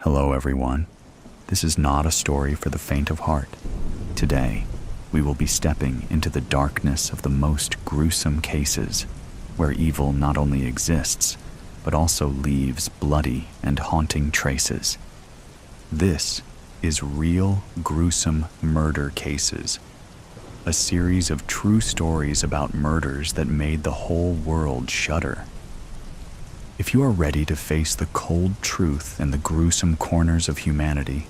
Hello everyone. This is not a story for the faint of heart. Today, we will be stepping into the darkness of the most gruesome cases, where evil not only exists, but also leaves bloody and haunting traces. This is Real Gruesome Murder Cases, a series of true stories about murders that made the whole world shudder. If you are ready to face the cold truth and the gruesome corners of humanity,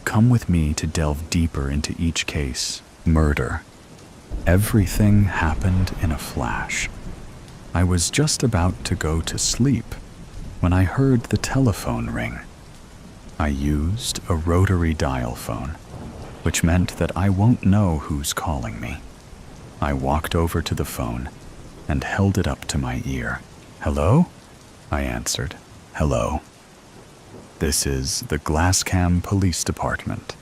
come with me to delve deeper into each case. Murder. Everything happened in a flash. I was just about to go to sleep when I heard the telephone ring. I used a rotary dial phone, which meant that I won't know who's calling me. I walked over to the phone and held it up to my ear. "Hello?" I answered. "Hello. This is the Glasscam Police Department.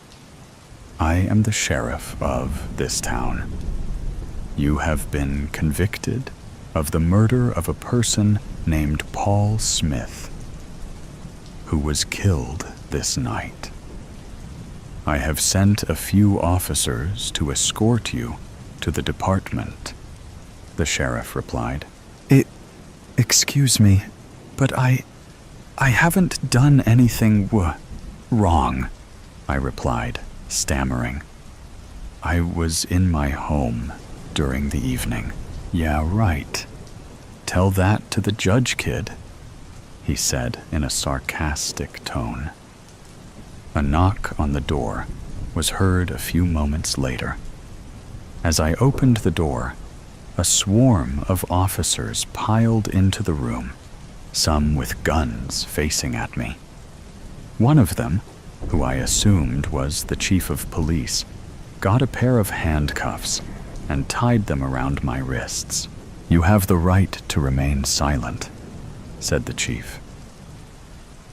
I am the sheriff of this town. You have been convicted of the murder of a person named Paul Smith, who was killed this night. I have sent a few officers to escort you to the department," the sheriff replied. Excuse me, but I haven't done anything wrong," I replied, stammering. "I was in my home during the evening." "Yeah, right. Tell that to the judge, kid," he said in a sarcastic tone. A knock on the door was heard a few moments later. As I opened the door, a swarm of officers piled into the room, some with guns facing at me. One of them, who I assumed was the chief of police, got a pair of handcuffs and tied them around my wrists. "You have the right to remain silent," said the chief.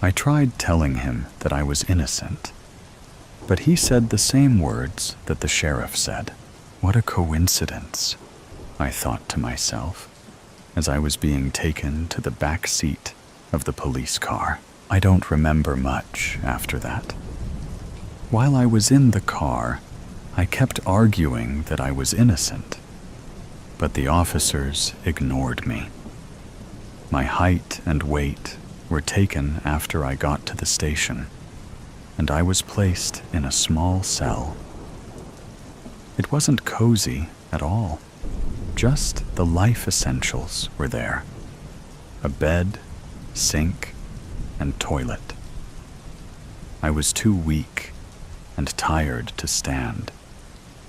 I tried telling him that I was innocent, but he said the same words that the sheriff said. What a coincidence, I thought to myself, as I was being taken to the back seat of the police car. I don't remember much after that. While I was in the car, I kept arguing that I was innocent, but the officers ignored me. My height and weight were taken after I got to the station, and I was placed in a small cell. It wasn't cozy at all. Just the life essentials were there: a bed, sink, and toilet. I was too weak and tired to stand,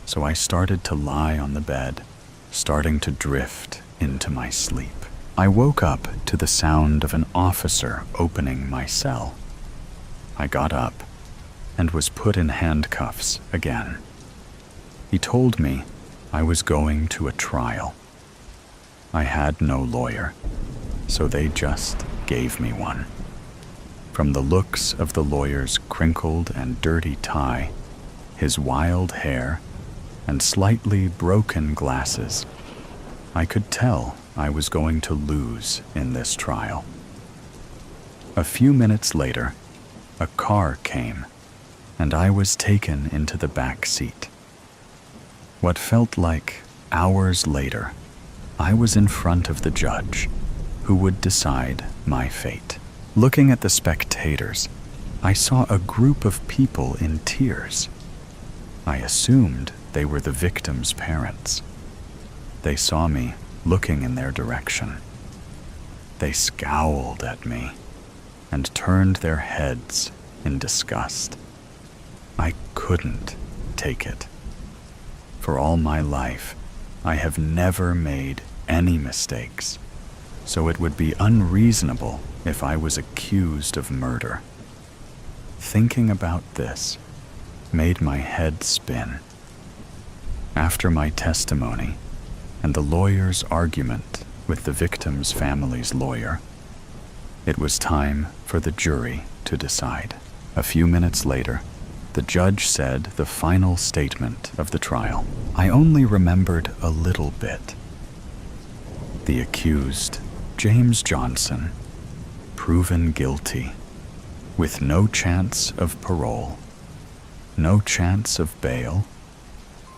so I started to lie on the bed, starting to drift into my sleep. I woke up to the sound of an officer opening my cell. I got up and was put in handcuffs again. He told me I was going to a trial. I had no lawyer, so they just gave me one. From the looks of the lawyer's crinkled and dirty tie, his wild hair, and slightly broken glasses, I could tell I was going to lose in this trial. A few minutes later, a car came, and I was taken into the back seat. What felt like hours later, I was in front of the judge, who would decide my fate. Looking at the spectators, I saw a group of people in tears. I assumed they were the victims' parents. They saw me looking in their direction. They scowled at me and turned their heads in disgust. I couldn't take it. For all my life, I have never made any mistakes, so it would be unreasonable if I was accused of murder. Thinking about this made my head spin. After my testimony and the lawyer's argument with the victim's family's lawyer, it was time for the jury to decide. A few minutes later, the judge said the final statement of the trial. I only remembered a little bit. The accused, James Johnson, proven guilty. with no chance of parole, no chance of bail,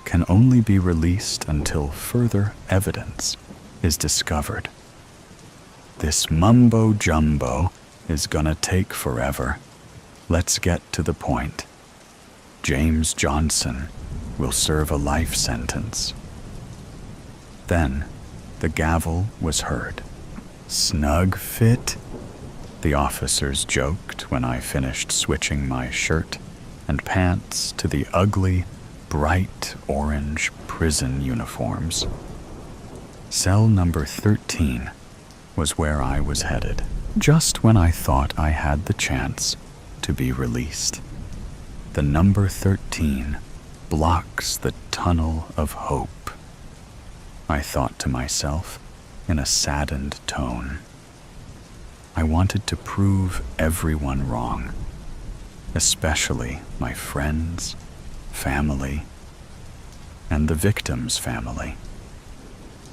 can only be released until further evidence is discovered. This mumbo-jumbo is gonna take forever. Let's get to the point. James Johnson will serve a life sentence. Then the gavel was heard. Snug fit? The officers joked when I finished switching my shirt and pants to the ugly, bright orange prison uniforms. Cell number 13 was where I was headed, just when I thought I had the chance to be released. The number 13 blocks the tunnel of hope, I thought to myself in a saddened tone. I wanted to prove everyone wrong, especially my friends, family, and the victim's family.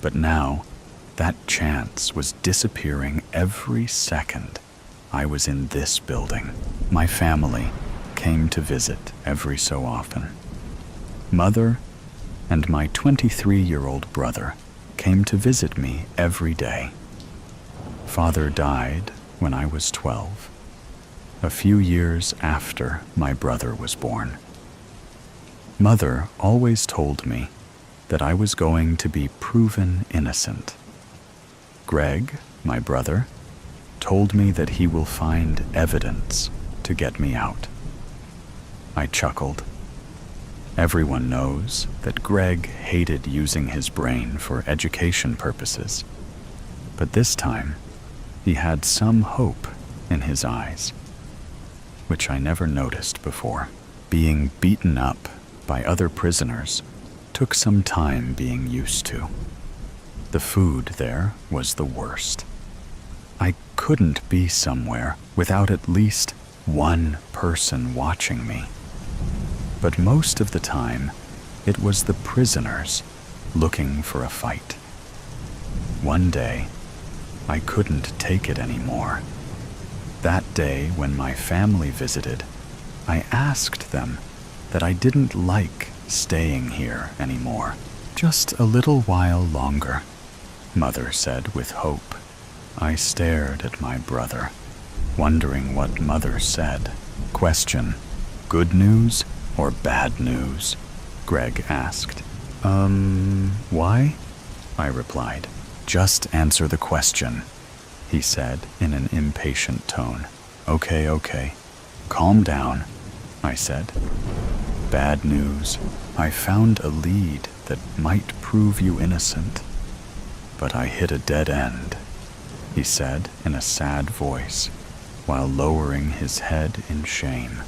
But now, that chance was disappearing every second I was in this building. My family came to visit every so often. Mother and my 23-year-old brother came to visit me every day. Father died when I was 12, a few years after my brother was born. Mother always told me that I was going to be proven innocent. Greg, my brother, told me that he will find evidence to get me out. I chuckled. Everyone knows that Greg hated using his brain for education purposes, but this time he had some hope in his eyes, which I never noticed before. Being beaten up by other prisoners took some time being used to. The food there was the worst. I couldn't be somewhere without at least one person watching me. But most of the time, it was the prisoners looking for a fight. One day, I couldn't take it anymore. That day when my family visited, I asked them that I didn't like staying here anymore. Just a little while longer, Mother said with hope. I stared at my brother, wondering what Mother said. Question: good news or bad news? Greg asked. Why? I replied. Just answer the question, he said in an impatient tone. Okay. Calm down, I said. Bad news. I found a lead that might prove you innocent, but I hit a dead end, he said in a sad voice, while lowering his head in shame.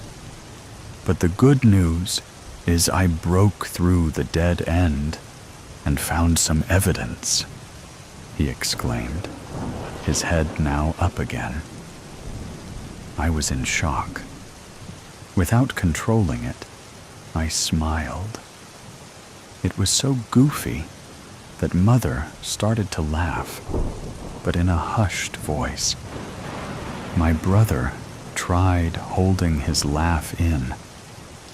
But the good news is I broke through the dead end and found some evidence, he exclaimed, his head now up again. I was in shock. Without controlling it, I smiled. It was so goofy that Mother started to laugh, but in a hushed voice. My brother tried holding his laugh in,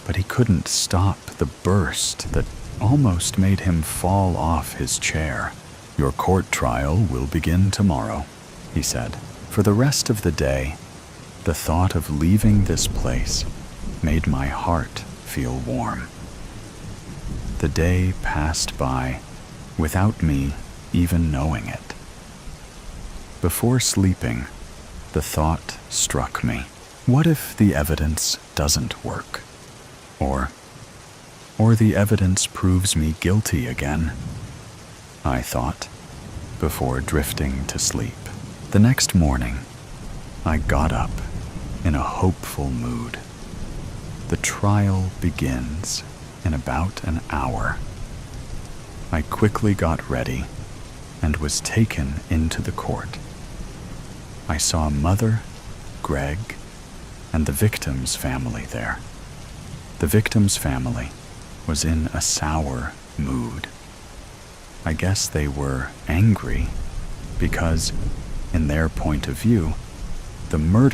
but he couldn't stop the burst that almost made him fall off his chair. Your court trial will begin tomorrow, he said. For the rest of the day, the thought of leaving this place made my heart feel warm. The day passed by without me even knowing it. Before sleeping, the thought struck me. What if the evidence doesn't work? Or the evidence proves me guilty again? I thought, before drifting to sleep. The next morning, I got up in a hopeful mood. The trial begins in about an hour. I quickly got ready and was taken into the court. I saw Mother, Greg, and the victim's family there. The victim's family was in a sour mood. I guess they were angry because, in their point of view, the murder